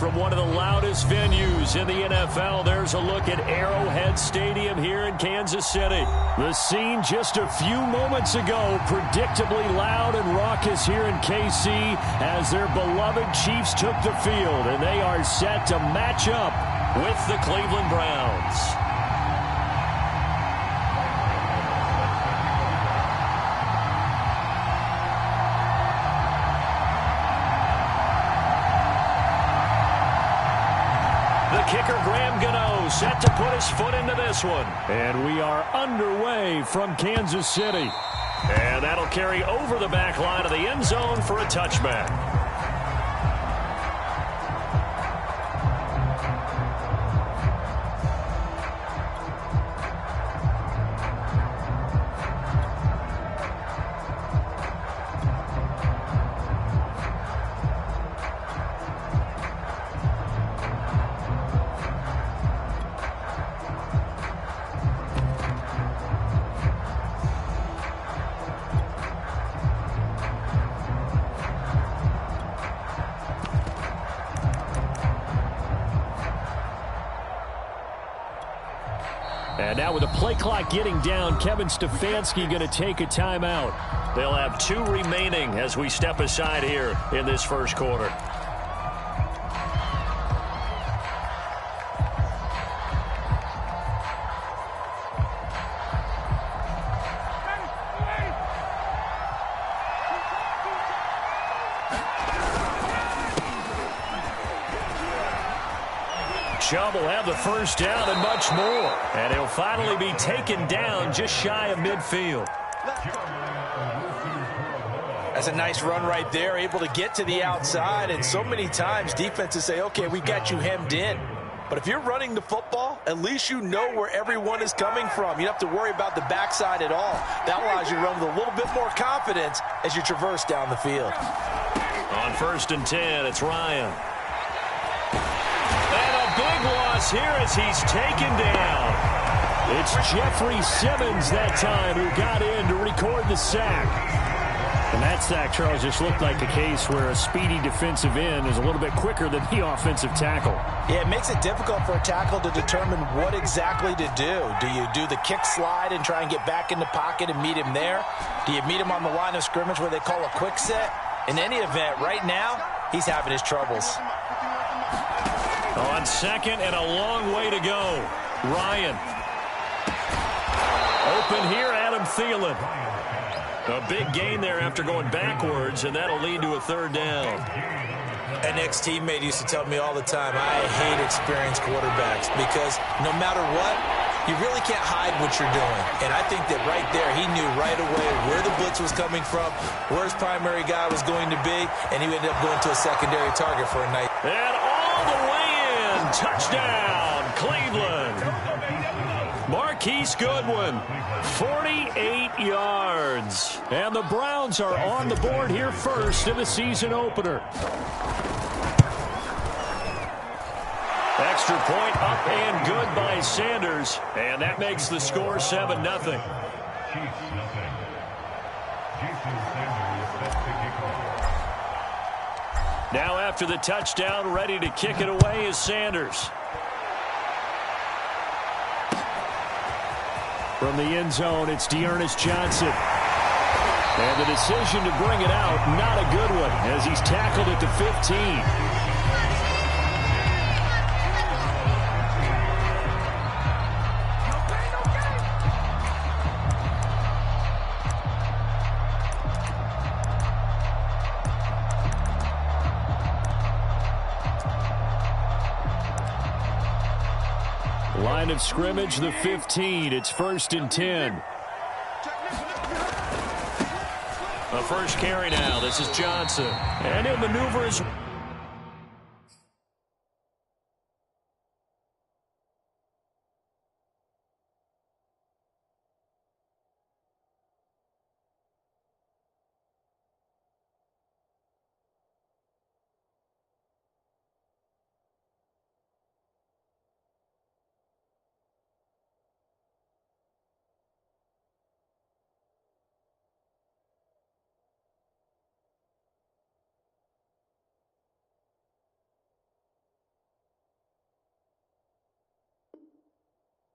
from one of the loudest venues in the NFL. There's a look at Arrowhead Stadium here in Kansas City. The scene just a few moments ago, predictably loud and raucous here in KC as their beloved Chiefs took the field, and they are set to match up with the Cleveland Browns. Kicker Graham Gano set to put his foot into this one. And we are underway from Kansas City. And that'll carry over the back line of the end zone for a touchback. And now with the play clock getting down, Kevin Stefanski going to take a timeout. They'll have 2 remaining as we step aside here in this first quarter. Chubb will have the first down and much more. And he'll finally be taken down just shy of midfield. That's a nice run right there, able to get to the outside. And so many times defenses say, okay, we got you hemmed in. But if you're running the football, at least you know where everyone is coming from. You don't have to worry about the backside at all. That allows you to run with a little bit more confidence as you traverse down the field. On 1st and 10, it's Ryan. Big loss here as he's taken down. It's Jeffrey Simmons that time who got in to record the sack. And that sack, Charles, just looked like a case where a speedy defensive end is a little bit quicker than the offensive tackle. Yeah, it makes it difficult for a tackle to determine what exactly to do. Do you do the kick slide and try and get back in the pocket and meet him there? Do you meet him on the line of scrimmage where they call a quick set? In any event, right now, he's having his troubles. On 2nd and a long way to go. Ryan. Open here, Adam Thielen. A big gain there after going backwards, and that'll lead to a 3rd down. An ex-teammate used to tell me all the time, I hate experienced quarterbacks because no matter what, you really can't hide what you're doing. And I think that right there, he knew right away where the blitz was coming from, where his primary guy was going to be, and he ended up going to a secondary target for a night. And all the way in, touchdown, Cleveland. Marquise Goodwin, 48 yards. And the Browns are on the board here first in the season opener. Extra point up and good by Sanders. And that makes the score 7-0. Now after the touchdown, ready to kick it away is Sanders. From the end zone, it's Dearness Johnson. And the decision to bring it out, not a good one, as he's tackled at the 15. Line of scrimmage, the 15. It's 1st and 10. A first carry now. This is Johnson. And he'll maneuver his...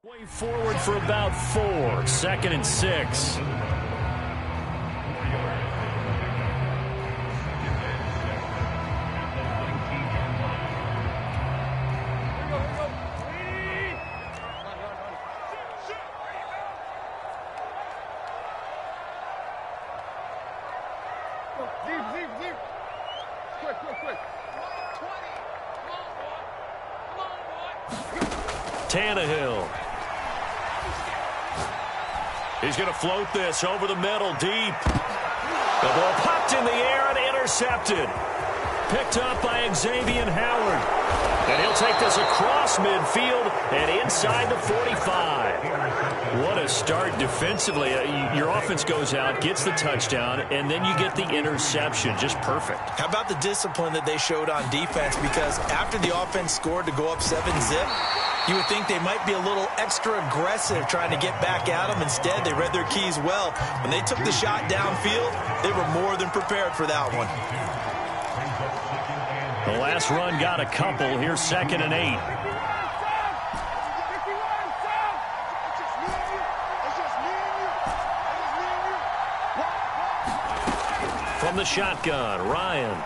Way forward for about 4. 2nd and 6. Tannehill. He's going to float this over the middle, deep. The ball popped in the air and intercepted. Picked up by Xavier Howard. And he'll take this across midfield and inside the 45. What a start defensively. Your offense goes out, gets the touchdown, and then you get the interception. Just perfect. How about the discipline that they showed on defense? Because after the offense scored to go up 7-zip, you would think they might be a little extra aggressive trying to get back at them. Instead, they read their keys well. When they took the shot downfield, they were more than prepared for that one. The last run got a couple. Here's 2nd and 8. From the shotgun, Ryan.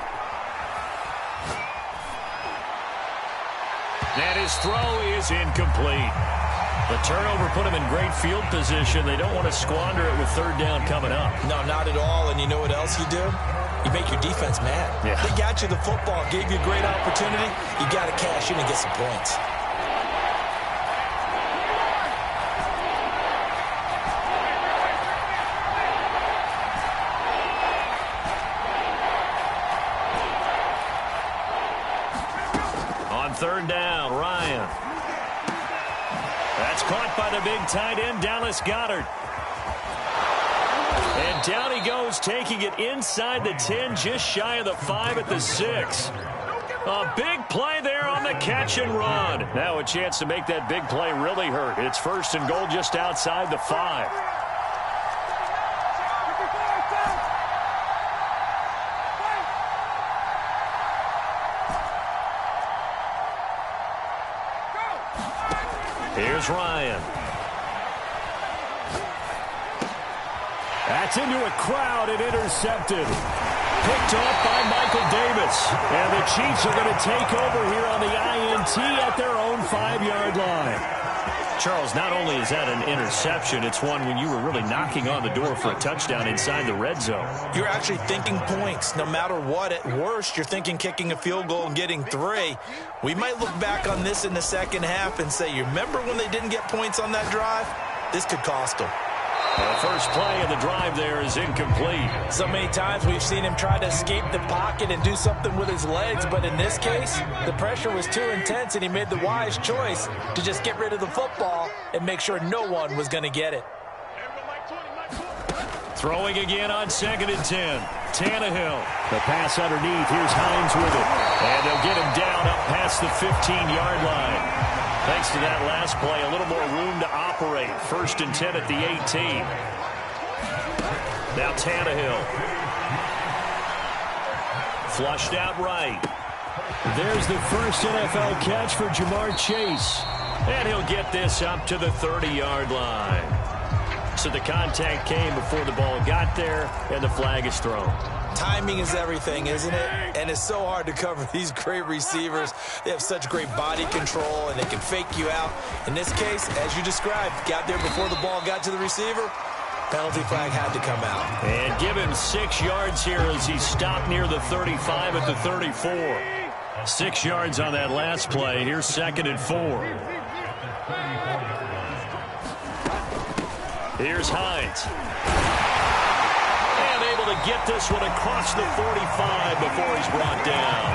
And his throw is incomplete. The turnover put him in great field position. They don't want to squander it with 3rd down coming up. No, not at all. And you know what else you do? You make your defense mad. Yeah. They got you the football, gave you a great opportunity. You got to cash in and get some points. On 3rd down, Ryan. That's caught by the big tight end, Dallas Goedert. And down he goes, taking it inside the 10, just shy of the 5 at the 6. A big play there on the catch and run. Now a chance to make that big play really hurt. It's 1st and goal just outside the 5. Here's Ryan. That's into a crowd and intercepted. Picked off by Michael Davis. And the Chiefs are going to take over here on the INT at their own 5-yard line. Charles, not only is that an interception, it's one when you were really knocking on the door for a touchdown inside the red zone. You're actually thinking points no matter what. At worst, you're thinking kicking a field goal and getting 3. We might look back on this in the 2nd half and say, you remember when they didn't get points on that drive? This could cost them. The first play of the drive there is incomplete. So many times we've seen him try to escape the pocket and do something with his legs, but in this case, the pressure was too intense and he made the wise choice to just get rid of the football and make sure no one was going to get it. Throwing again on 2nd and 10. Tannehill. The pass underneath. Here's Hines with it. And they'll get him down up past the 15-yard line. Thanks to that last play, a little more room to operate. 1st and 10 at the 18. Now Tannehill. Flushed out right. There's the first NFL catch for Jamar Chase. And he'll get this up to the 30-yard line. So the contact came before the ball got there, and the flag is thrown. Timing is everything, isn't it? And it's so hard to cover these great receivers. They have such great body control, and they can fake you out. In this case, as you described, got there before the ball got to the receiver. Penalty flag had to come out. And give him 6 yards here as he stopped near the 35 at the 34. 6 yards on that last play. Here's 2nd and 4. Here's Hines. And able to get this one across the 45 before he's brought down.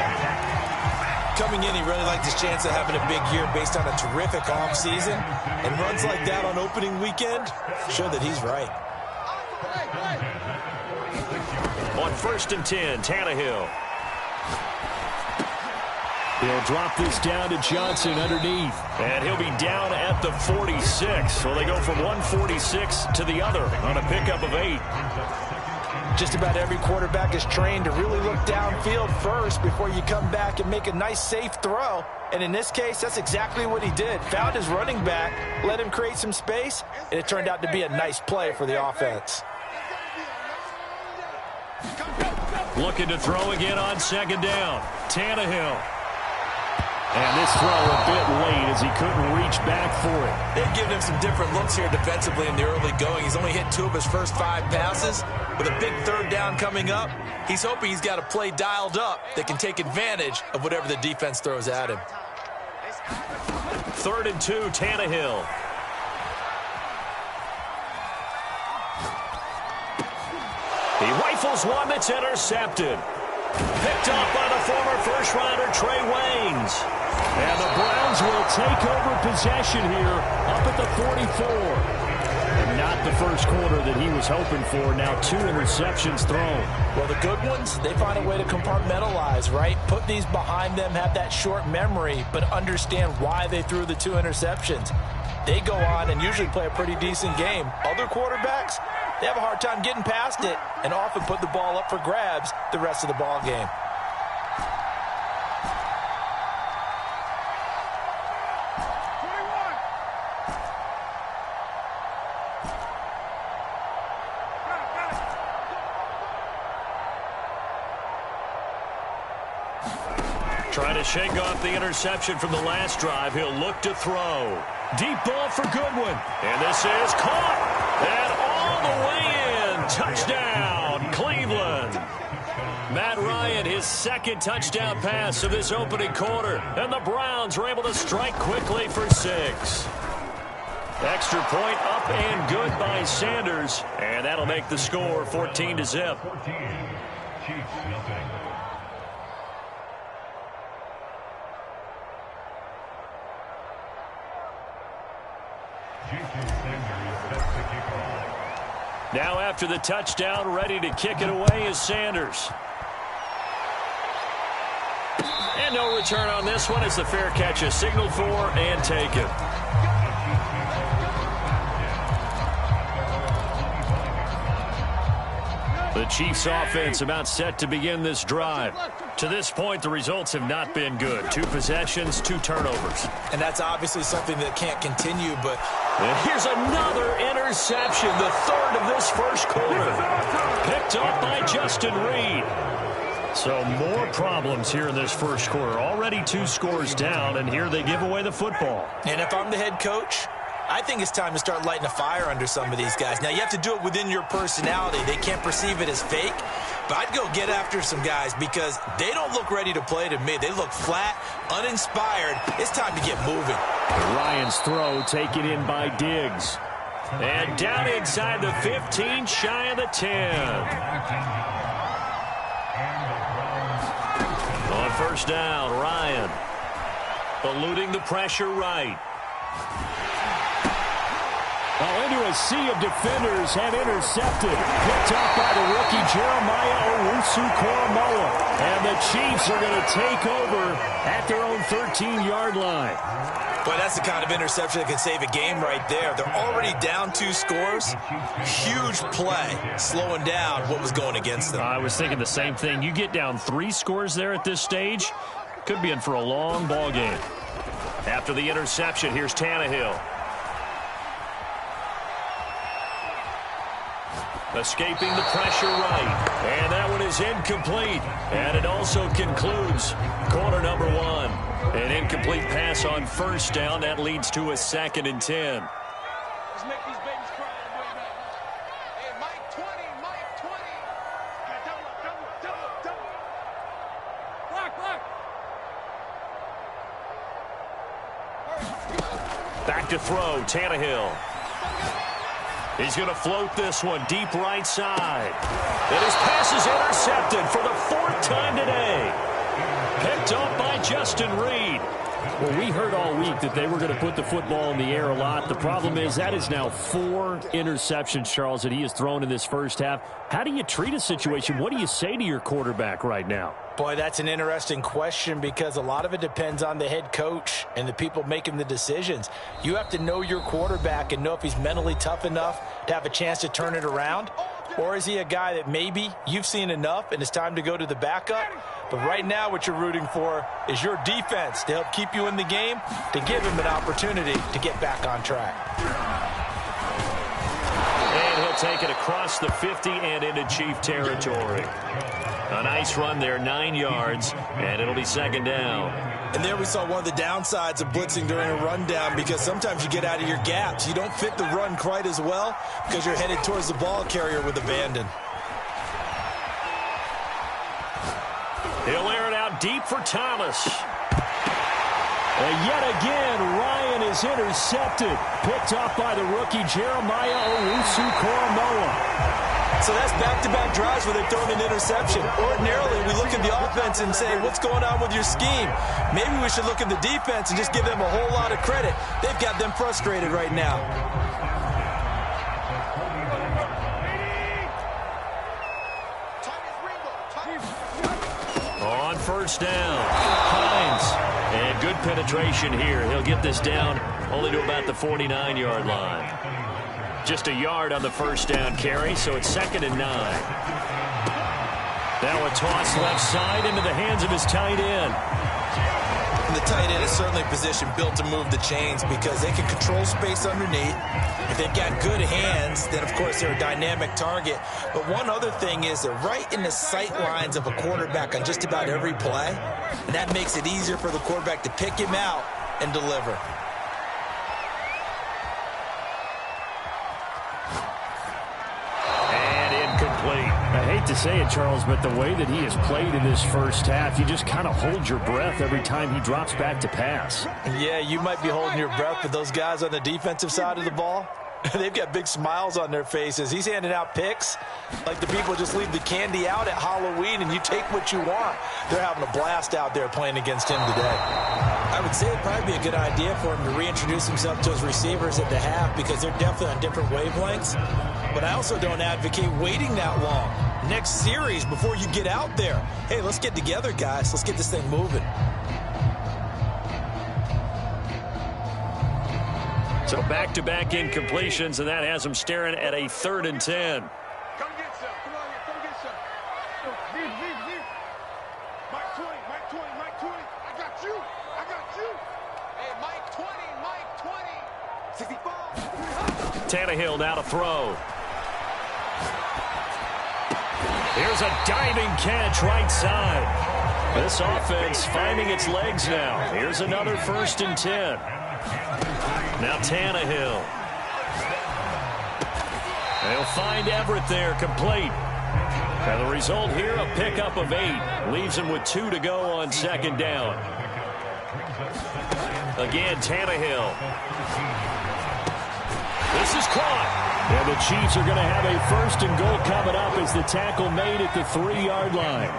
Coming in, he really liked his chance of having a big year based on a terrific offseason. And runs like that on opening weekend show that he's right. On 1st and 10, Tannehill. He'll drop this down to Johnson underneath. And he'll be down at the 46. So they go from 146 to the other on a pickup of 8. Just about every quarterback is trained to really look downfield first before you come back and make a nice, safe throw. And in this case, that's exactly what he did. Found his running back, let him create some space, and it turned out to be a nice play for the offense. Looking to throw again on second down. Tannehill. And this throw a bit late as he couldn't reach back for it. They've given him some different looks here defensively in the early going. He's only hit 2 of his first 5 passes. With a big third down coming up, he's hoping he's got a play dialed up that can take advantage of whatever the defense throws at him. 3rd and 2, Tannehill. He rifles one that's intercepted. Picked off by the former first-rounder Trey Waynes. And the Browns will take over possession here up at the 44. And not the first quarter that he was hoping for. Now 2 interceptions thrown. Well, the good ones, they find a way to compartmentalize, right? Put these behind them, have that short memory, but understand why they threw the 2 interceptions. They go on and usually play a pretty decent game. Other quarterbacks, they have a hard time getting past it and often put the ball up for grabs the rest of the ball game. Trying to shake off the interception from the last drive. He'll look to throw. Deep ball for Goodwin. And this is caught. And all the way in. Touchdown, Cleveland. Matt Ryan, his 2nd touchdown pass of this opening quarter. And the Browns are able to strike quickly for 6. Extra point up and good by Sanders. And that'll make the score 14-0. Now after the touchdown, ready to kick it away is Sanders. And no return on this one as the fair catch is signaled for and taken. The Chiefs offense about set to begin this drive. To this point, the results have not been good. 2 possessions, 2 turnovers. And that's obviously something that can't continue, but... And here's another interception, the 3rd of this first quarter. Picked up by Justin Reed. So more problems here in this first quarter. Already 2 scores down, and here they give away the football. And if I'm the head coach, I think it's time to start lighting a fire under some of these guys. Now, you have to do it within your personality. They can't perceive it as fake. But I'd go get after some guys because they don't look ready to play to me. They look flat, uninspired. It's time to get moving. Ryan's throw taken in by Diggs. And down inside the 15, shy of the 10. On first down, Ryan. Eluding the pressure right. Into a sea of defenders and intercepted. Picked up by the rookie Jeremiah Owusu-Koramoah. And the Chiefs are going to take over at their own 13-yard line. Boy, that's the kind of interception that can save a game right there. They're already down 2 scores. Huge play, slowing down what was going against them. I was thinking the same thing. You get down 3 scores there at this stage, could be in for a long ball game. After the interception, here's Tannehill. Escaping the pressure right. And that one is incomplete. And it also concludes quarter number 1. An incomplete pass on first down. That leads to a 2nd and 10. Let's make these babies cry on the way back. Hey, Mike 20, Mike 20. Double. Block. Back to throw, Tannehill. He's going to float this one deep right side. And his pass is intercepted for the 4th time today. Picked up by Justin Reed. Well, we heard all week that they were going to put the football in the air a lot. The problem is that is now 4 interceptions, Charles, that he has thrown in this first half. How do you treat a situation? What do you say to your quarterback right now? Boy, that's an interesting question because a lot of it depends on the head coach and the people making the decisions. You have to know your quarterback and know if he's mentally tough enough to have a chance to turn it around. Or is he a guy that maybe you've seen enough and it's time to go to the backup? But right now what you're rooting for is your defense to help keep you in the game, to give him an opportunity to get back on track. And he'll take it across the 50 and into Chief territory. A nice run there, 9 yards, and it'll be second down. And there we saw one of the downsides of blitzing during a rundown, because sometimes you get out of your gaps. You don't fit the run quite as well because you're headed towards the ball carrier with abandon. He'll air it out deep for Thomas. And yet again, Ryan is intercepted. Picked off by the rookie Jeremiah Owusu-Koramoah. So that's back-to-back drives where they've thrown an interception. Ordinarily, we look at the offense and say, what's going on with your scheme? Maybe we should look at the defense and just give them a whole lot of credit. They've got them frustrated right now. On first down, Hines. And good penetration here. He'll get this down only to about the 49-yard line. Just a yard on the first down carry, so it's 2nd and 9. Now a toss left side into the hands of his tight end. And the tight end is certainly a position built to move the chains because they can control space underneath. If they've got good hands, then, of course, they're a dynamic target. But one other thing is they're right in the sight lines of a quarterback on just about every play, and that makes it easier for the quarterback to pick him out and deliver. I hate to say it, Charles, but the way that he has played in this first half, you just kind of hold your breath every time he drops back to pass. Yeah, you might be holding your breath, but those guys on the defensive side of the ball, they've got big smiles on their faces. He's handing out picks like the people just leave the candy out at Halloween and you take what you want. They're having a blast out there playing against him today. I would say it'd probably be a good idea for him to reintroduce himself to his receivers at the half because they're definitely on different wavelengths. But I also don't advocate waiting that long. Next series before you get out there. Hey, let's get together, guys. Let's get this thing moving. So back-to-back incompletions, and that has him staring at a 3rd and 10. Come get some. Come on here. Come get some. Mike 20. Mike 20. Mike 20. I got you. I got you. Hey, Mike 20. Mike 20. 65. Tannehill now to throw. Here's a diving catch right side. This offense finding its legs now. Here's another 1st and 10. Now Tannehill. They'll find Everett there, complete. And the result here, a pickup of 8. Leaves him with 2 to go on 2nd down. Again, Tannehill. This is caught. And the Chiefs are going to have a 1st and goal coming up as the tackle made at the 3-yard line.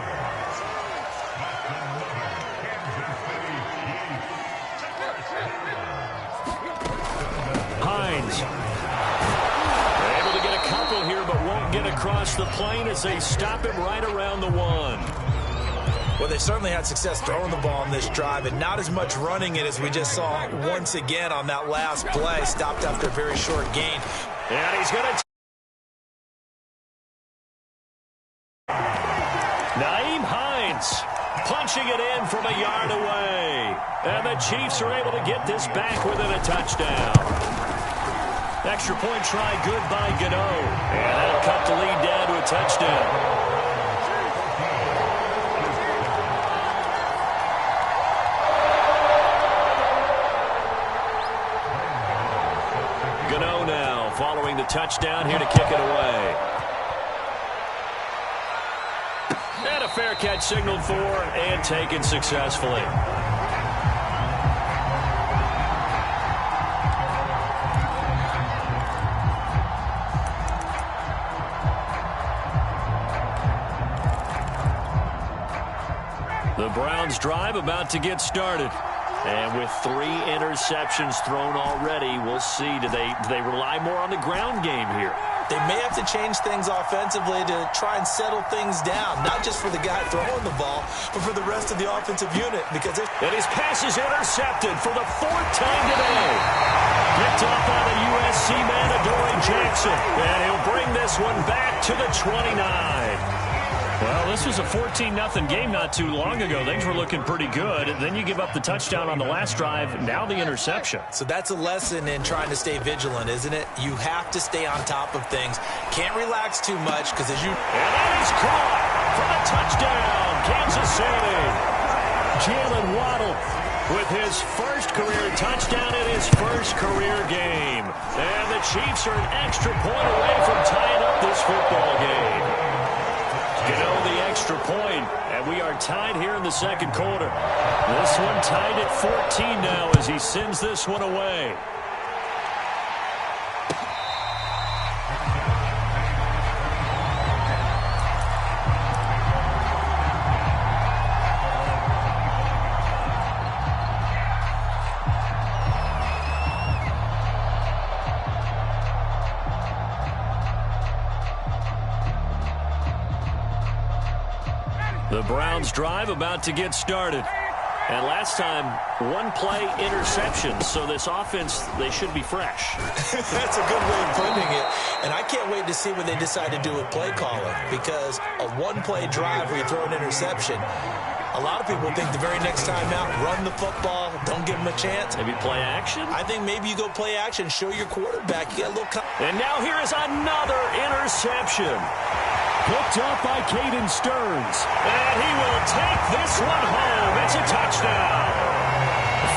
Hines. They're able to get a couple here, but won't get across the plane as they stop him right around the 1. Well, they certainly had success throwing the ball on this drive and not as much running it as we just saw once again on that last play. Stopped after a very short gain. And he's going to... Nyheim Hines punching it in from a yard away. And the Chiefs are able to get this back within a touchdown. Extra point try good by Gano. And that'll cut the lead down to a touchdown. Following the touchdown here to kick it away. And a fair catch signaled for and taken successfully. The Browns drive about to get started. And with 3 interceptions thrown already, we'll see. Do they rely more on the ground game here? They may have to change things offensively to try and settle things down, not just for the guy throwing the ball, but for the rest of the offensive unit. Because and his pass is intercepted for the 4th time today. Picked up by the USC man, Adoree Jackson. And he'll bring this one back to the 29. Well, this was a 14-0 game not too long ago. Things were looking pretty good. Then you give up the touchdown on the last drive. Now the interception. So that's a lesson in trying to stay vigilant, isn't it? You have to stay on top of things. Can't relax too much because as you... And that is caught for the touchdown, Kansas City. Jalen Waddle with his first career touchdown in his first career game. And the Chiefs are an extra point away from tying up this football game. The extra point, and we are tied here in the second quarter. This one tied at 14 now as he sends this one away. The Browns drive about to get started. And last time, 1-play interception. So this offense, they should be fresh. That's a good way of putting it. And I can't wait to see what they decide to do with play calling. Because a 1-play drive where you throw an interception, a lot of people think the very next time out, run the football, don't give them a chance. Maybe play action? I think maybe you go play action, show your quarterback. You get a little... And now here is another interception. Picked up by Caden Stearns. And he will take this one home. It's a touchdown.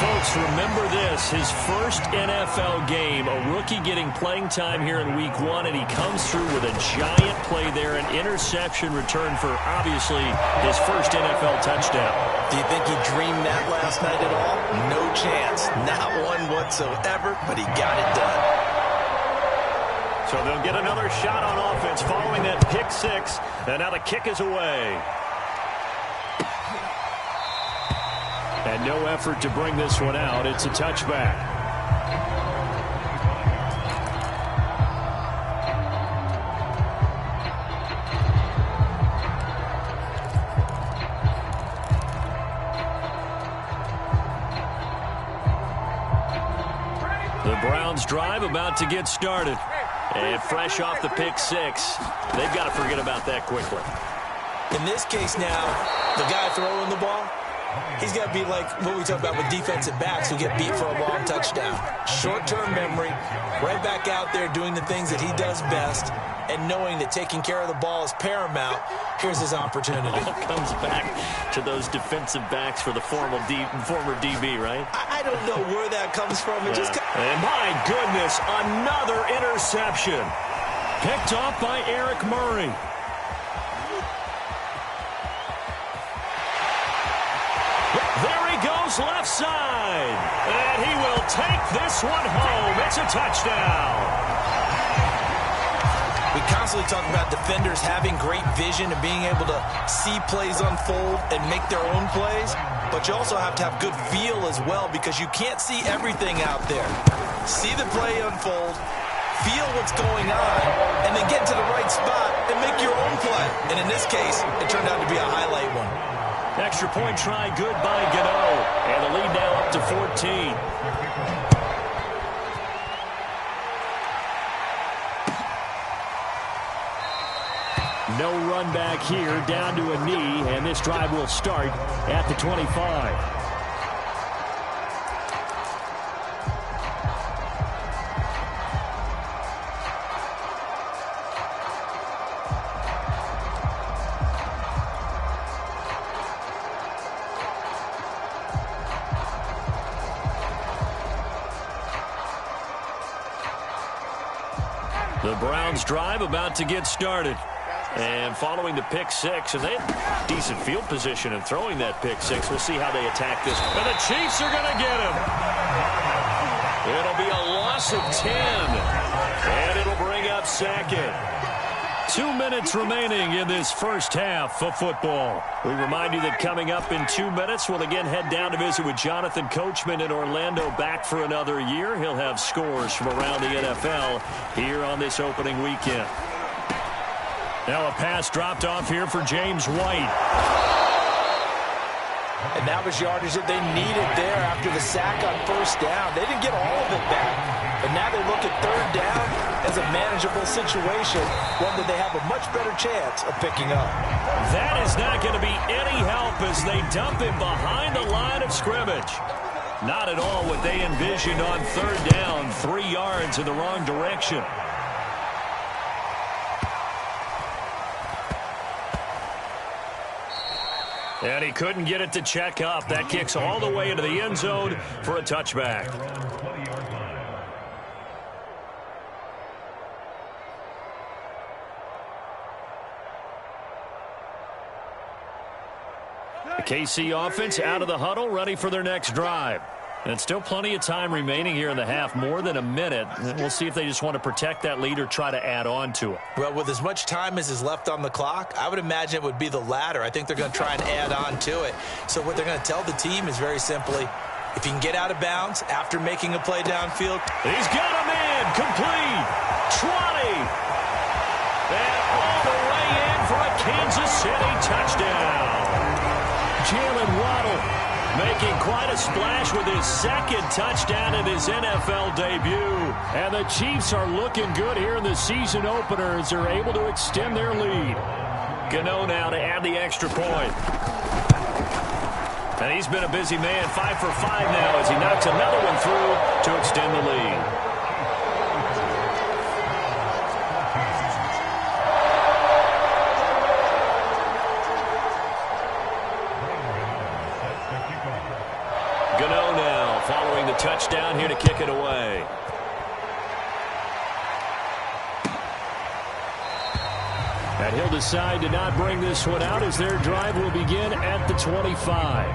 Folks, remember this. His first NFL game, a rookie getting playing time here in Week 1, and he comes through with a giant play there, an interception return for, obviously, his first NFL touchdown. Do you think he dreamed that last night at all? No chance. Not one whatsoever, but he got it done. So they'll get another shot on offense following that pick six. And now the kick is away. And no effort to bring this one out. It's a touchback. The Browns drive about to get started. And fresh off the pick six, they've got to forget about that quickly. In this case now, the guy throwing the ball, he's got to be like what we talk about with defensive backs who get beat for a long touchdown. Short-term memory, right back out there doing the things that he does best, and knowing that taking care of the ball is paramount. Here's his opportunity. It all comes back to those defensive backs for the former DB, right? I don't know where that comes from. It just and my goodness, another interception. Picked off by Eric Murray. There he goes left side. And he will take this one home. It's a touchdown. We constantly talk about defenders having great vision and being able to see plays unfold and make their own plays. But you also have to have good feel as well because you can't see everything out there. See the play unfold, feel what's going on, and then get to the right spot and make your own play. And in this case, it turned out to be a highlight one. Extra point try good by Gano. And the lead now up to 14. No run back here, down to a knee, and this drive will start at the 25. The Browns drive about to get started. And following the pick six, and they had decent field position in throwing that pick six. We'll see how they attack this. And the Chiefs are going to get him. It'll be a loss of 10. And it'll bring up second. 2 minutes remaining in this first half of football. We remind you that coming up in 2 minutes, we'll again head down to visit with Jonathan Coachman in Orlando, back for another year. He'll have scores from around the NFL here on this opening weekend. Now a pass dropped off here for James White. And that was yardage that they needed there after the sack on first down. They didn't get all of it back. But now they look at third down as a manageable situation, one that they have a much better chance of picking up. That is not going to be any help as they dump him behind the line of scrimmage. Not at all what they envisioned on third down. 3 yards in the wrong direction. And he couldn't get it to check up. That kicks all the way into the end zone for a touchback. The KC offense out of the huddle, ready for their next drive. And still plenty of time remaining here in the half, more than a minute. And we'll see if they just want to protect that lead or try to add on to it. Well, with as much time as is left on the clock, I would imagine it would be the latter. I think they're going to try and add on to it. So what they're going to tell the team is very simply, if you can get out of bounds after making a play downfield. He's got him in, complete, 20. And all the way in for a Kansas City touchdown. Jalen Waddle making quite a splash with his second touchdown in his NFL debut. And the Chiefs are looking good here in the season opener as they're able to extend their lead. Gano now to add the extra point. And he's been a busy man, 5 for 5 now as he knocks another one through to extend the lead. Gano now following the touchdown here to kick it away. And he'll decide to not bring this one out as their drive will begin at the 25.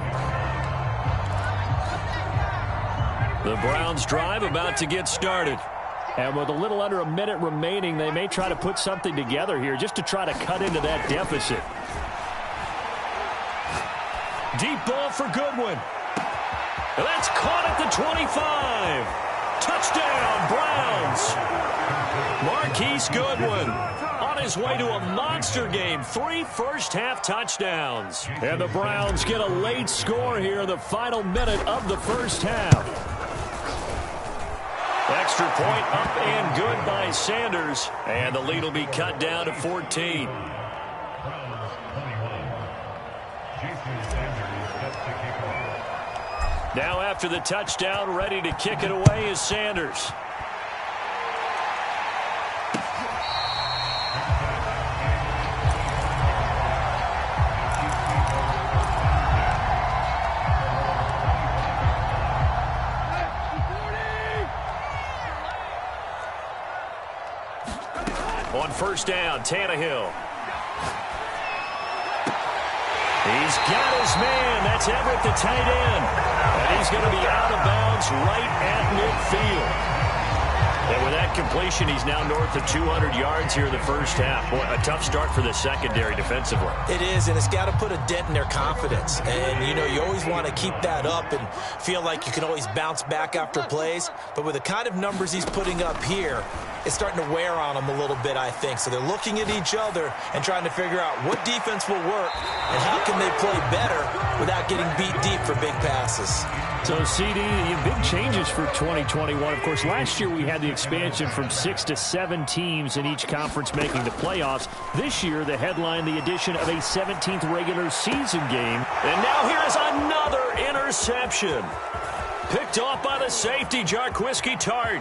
The Browns' drive about to get started. And with a little under a minute remaining, they may try to put something together here just to try to cut into that deficit. Deep ball for Goodwin. And that's caught at the 25. Touchdown, Browns. Marquise Goodwin on his way to a monster game. 3 first-half touchdowns. And the Browns get a late score here in the final minute of the first half. Extra point up and good by Sanders. And the lead will be cut down to 14. Now after the touchdown, ready to kick it away is Sanders. On first down, Tannehill. He's got his man. That's Everett, the tight end. And he's going to be out of bounds right at midfield. And with that completion, he's now north of 200 yards here in the first half. Boy, a tough start for the secondary defensively. It is, and it's got to put a dent in their confidence. And, you know, you always want to keep that up and feel like you can always bounce back after plays. But with the kind of numbers he's putting up here, it's starting to wear on them a little bit, I think. So they're looking at each other and trying to figure out what defense will work and how can they play better without getting beat deep for big passes. So, CD, big changes for 2021. Of course, last year we had the expansion from 6 to 7 teams in each conference making the playoffs. This year, the headline, the addition of a 17th regular season game. And now here is another interception. Picked off by the safety, Jarquiski Tart.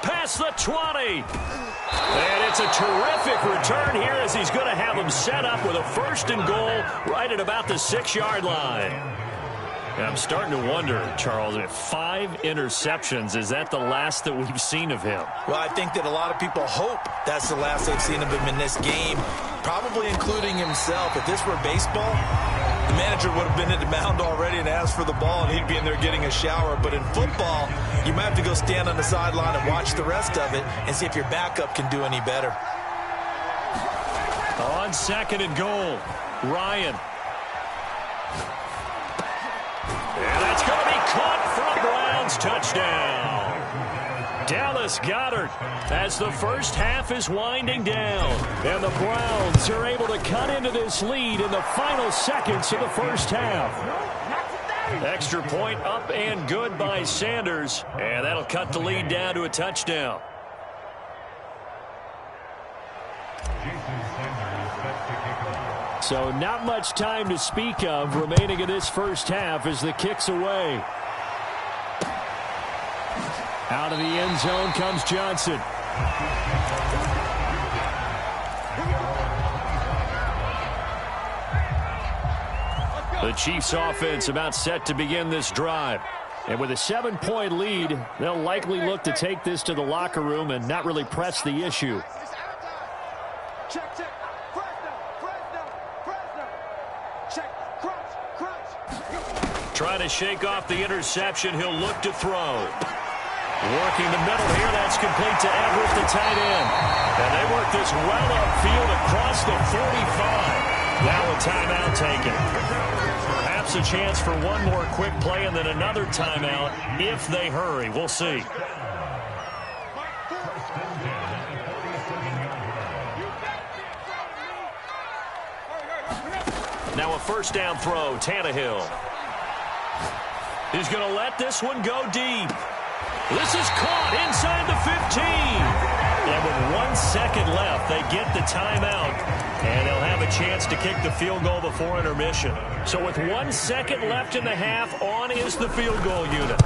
Past the 20. And it's a terrific return here as he's going to have him set up with a 1st and goal right at about the 6-yard line. And I'm starting to wonder, Charles, if 5 interceptions, is that the last that we've seen of him? Well, I think that a lot of people hope that's the last they've seen of him in this game, probably including himself. If this were baseball, the manager would have been at the mound already and asked for the ball, and he'd be in there getting a shower. But in football, you might have to go stand on the sideline and watch the rest of it and see if your backup can do any better. On 2nd and goal, Ryan. And that's going to be caught from Browns. Touchdown. Dallas Goedert as the first half is winding down. And the Browns are able to cut into this lead in the final seconds of the first half. Extra point up and good by Sanders. And that'll cut the lead down to a touchdown. So not much time to speak of remaining in this first half as the kick's away. Out of the end zone comes Johnson. The Chiefs offense about set to begin this drive. And with a 7-point lead, they'll likely look to take this to the locker room and not really press the issue. Check, check. Trying to shake off the interception. He'll look to throw. Working the middle here. That's complete to Everett, the tight end. And they work this well upfield across the 45. Now a timeout taken. Perhaps a chance for one more quick play and then another timeout if they hurry. We'll see. Now a first down throw, Tannehill. He's going to let this one go deep. This is caught inside the 15. And with 1 second left, they get the timeout. And they'll have a chance to kick the field goal before intermission. So with 1 second left in the half, on is the field goal unit.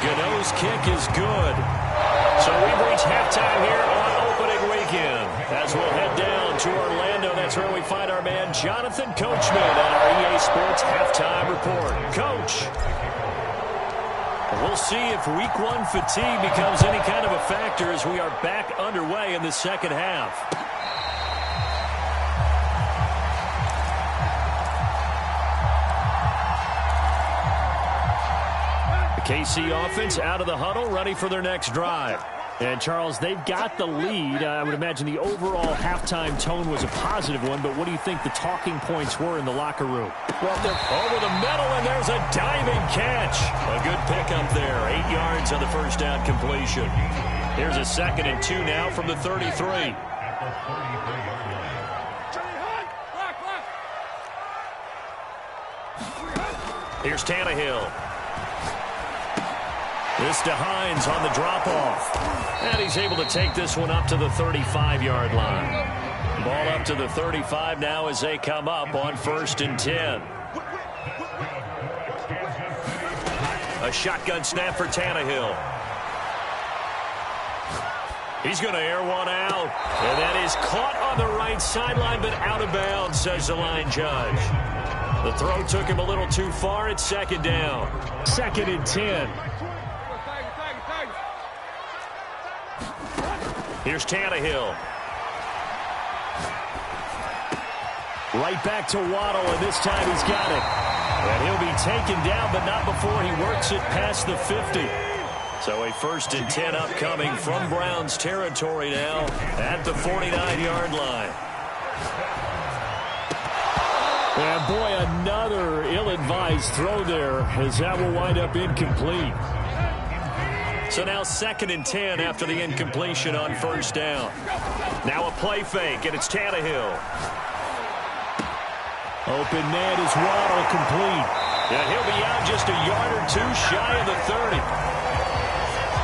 Gano's kick is good. So we've reached halftime here on opening weekend. As we'll head down to Orlando, that's where we find our man Jonathan Coachman on our EA Sports Halftime Report. Coach, we'll see if Week 1 fatigue becomes any kind of a factor as we are back underway in the second half. The KC offense out of the huddle, ready for their next drive. And, Charles, they've got the lead. I would imagine the overall halftime tone was a positive one, but what do you think the talking points were in the locker room? Well, they're over the middle, and there's a diving catch. A good pickup there, 8 yards on the first down completion. Here's a 2nd and 2 now from the 33. Here's Tannehill. This to Hines on the drop-off. And he's able to take this one up to the 35-yard line. Ball up to the 35 now as they come up on 1st and 10. A shotgun snap for Tannehill. He's going to air one out. And that is caught on the right sideline, but out of bounds, says the line judge. The throw took him a little too far. It's 2nd down. 2nd and 10. Here's Tannehill. Right back to Waddle, and this time he's got it. And he'll be taken down, but not before he works it past the 50. So a 1st and 10 upcoming from Browns territory now at the 49-yard line. And boy, another ill-advised throw there as that will wind up incomplete. So now 2nd and 10 after the incompletion on 1st down. Now a play fake, and it's Tannehill. Open man is Waddle, complete. And he'll be out just a yard or two shy of the 30.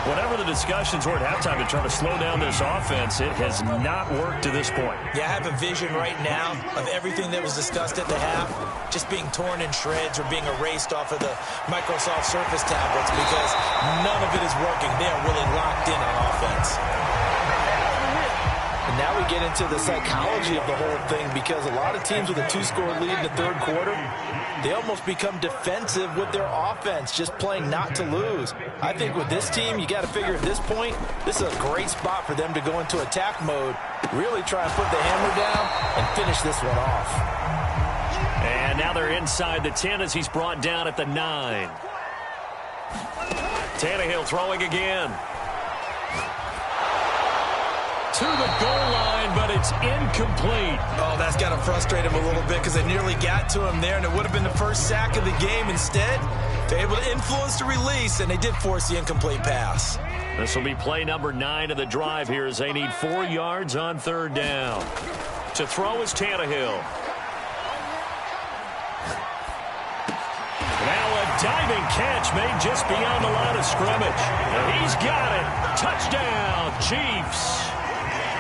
Whatever the discussions were at halftime to try to slow down this offense, it has not worked to this point. Yeah, I have a vision right now of everything that was discussed at the half just being torn in shreds or being erased off of the Microsoft Surface tablets because none of it is working. They are really locked in on offense. And now we get into the psychology of the whole thing because a lot of teams with a 2-score lead in the 3rd quarter, they almost become defensive with their offense, just playing not to lose. I think with this team, you got to figure at this point, this is a great spot for them to go into attack mode, really try and put the hammer down and finish this one off. And now they're inside the 10 as he's brought down at the 9. Tannehill throwing again. to the goal line, but it's incomplete. Oh, that's got to frustrate him a little bit because they nearly got to him there, and it would have been the first sack of the game. Instead, they're able to influence the release, and they did force the incomplete pass. This will be play number 9 of the drive here as they need 4 yards on third down. To throw is Tannehill. Now a diving catch made just beyond the line of scrimmage. And he's got it. Touchdown, Chiefs.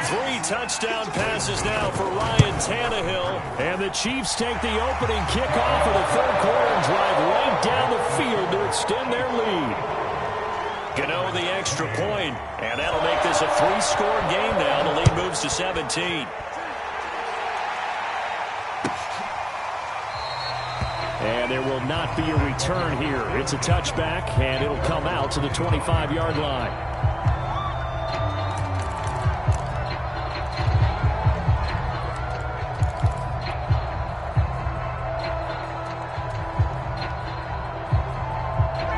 3 touchdown passes now for Ryan Tannehill. And the Chiefs take the opening kickoff of the third quarter and drive right down the field to extend their lead. Gano the extra point, and that'll make this a 3-score game now. The lead moves to 17. And there will not be a return here. It's a touchback, and it'll come out to the 25-yard line.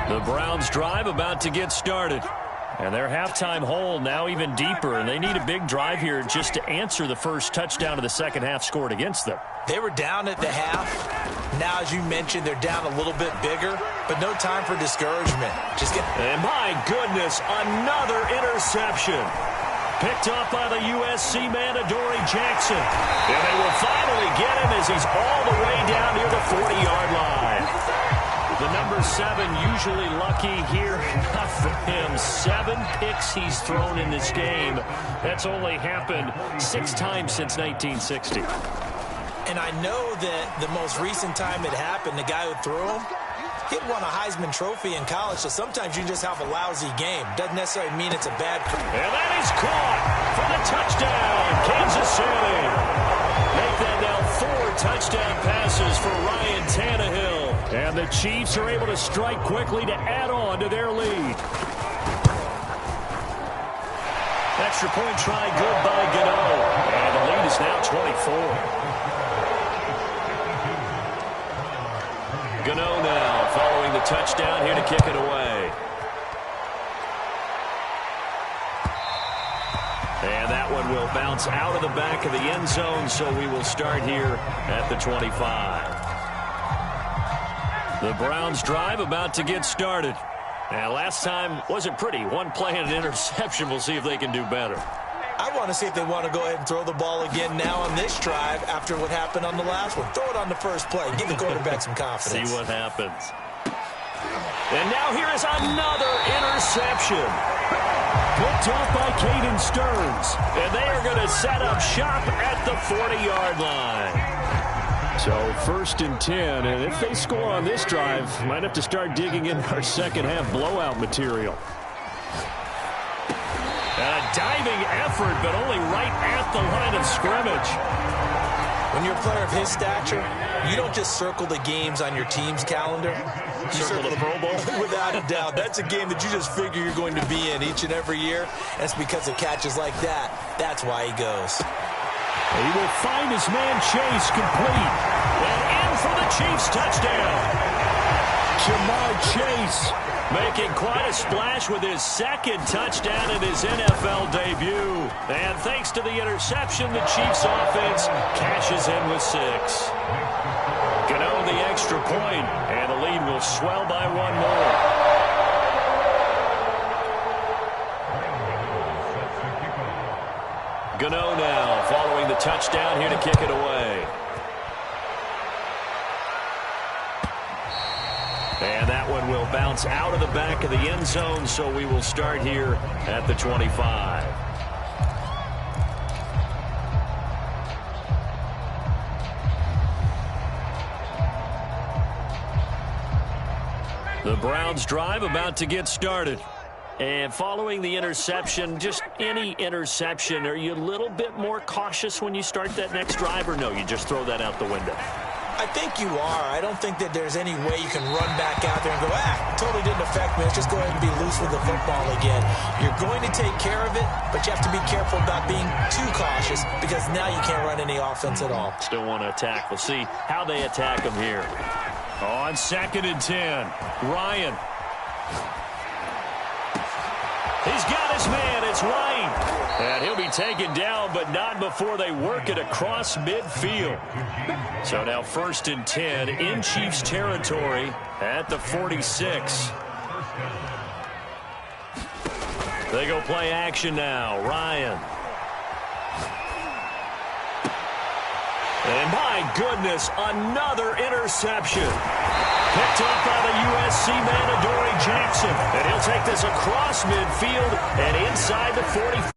The Browns drive about to get started. And their halftime hole now even deeper, and they need a big drive here just to answer the first touchdown of the second half scored against them. They were down at the half. Now, as you mentioned, they're down a little bit bigger, but no time for discouragement. And my goodness, another interception. Picked up by the USC man, Adoree Jackson. And they will finally get him as he's all the way down near the 40-yard line. The number 7 usually lucky here. Not for him. 7 picks he's thrown in this game. That's only happened 6 times since 1960. And I know that the most recent time it happened, the guy who threw him, he'd won a Heisman Trophy in college, so sometimes you just have a lousy game. Doesn't necessarily mean it's a bad career. And that is caught for the touchdown, Kansas City. Make that now 4 touchdown passes for Ryan Tannehill. And the Chiefs are able to strike quickly to add on to their lead. Extra point try good by Gano. And the lead is now 24. Gano now following the touchdown here to kick it away. And that one will bounce out of the back of the end zone, so we will start here at the 25. The Browns drive about to get started. Now, last time wasn't pretty. One play and an interception. We'll see if they can do better. I want to see if they want to go ahead and throw the ball again now on this drive after what happened on the last one. Throw it on the first play. Give the quarterback some confidence. See what happens. And now here is another interception. Picked off by Caden Stearns. And they are going to set up shop at the 40-yard line. So 1st and 10, and if they score on this drive, might have to start digging in our second half blowout material. And a diving effort, but only right at the line of scrimmage. When you're a player of his stature, you don't just circle the games on your team's calendar. You circle the Pro Bowl? Without a doubt. That's a game that you just figure you're going to be in each and every year. And it's because of catches like that. That's why he goes. He will find his man Chase complete. And in for the Chiefs touchdown. Jamar Chase making quite a splash with his 2nd touchdown in his NFL debut. And thanks to the interception, the Chiefs offense cashes in with 6. Gano the extra point, and the lead will swell by 1 more. Gano now following the touchdown here to kick it away. And that one will bounce out of the back of the end zone, so we will start here at the 25. The Browns drive about to get started. And following the interception, just any interception, are you a little bit more cautious when you start that next drive, or no, you just throw that out the window? I think you are. I don't think that there's any way you can run back out there and go, totally didn't affect me. Let's just go ahead and be loose with the football again. You're going to take care of it, but you have to be careful about being too cautious because now you can't run any offense at all. Still want to attack. We'll see how they attack them here. On 2nd and 10, Ryan. He's got his man. It's White. And he'll be taken down, but not before they work it across midfield. So now 1st and 10 in Chiefs territory at the 46. They go play action now. Ryan. And my goodness, another interception. Picked up by the USC man, Adoree Jackson. And he'll take this across midfield and inside the 40.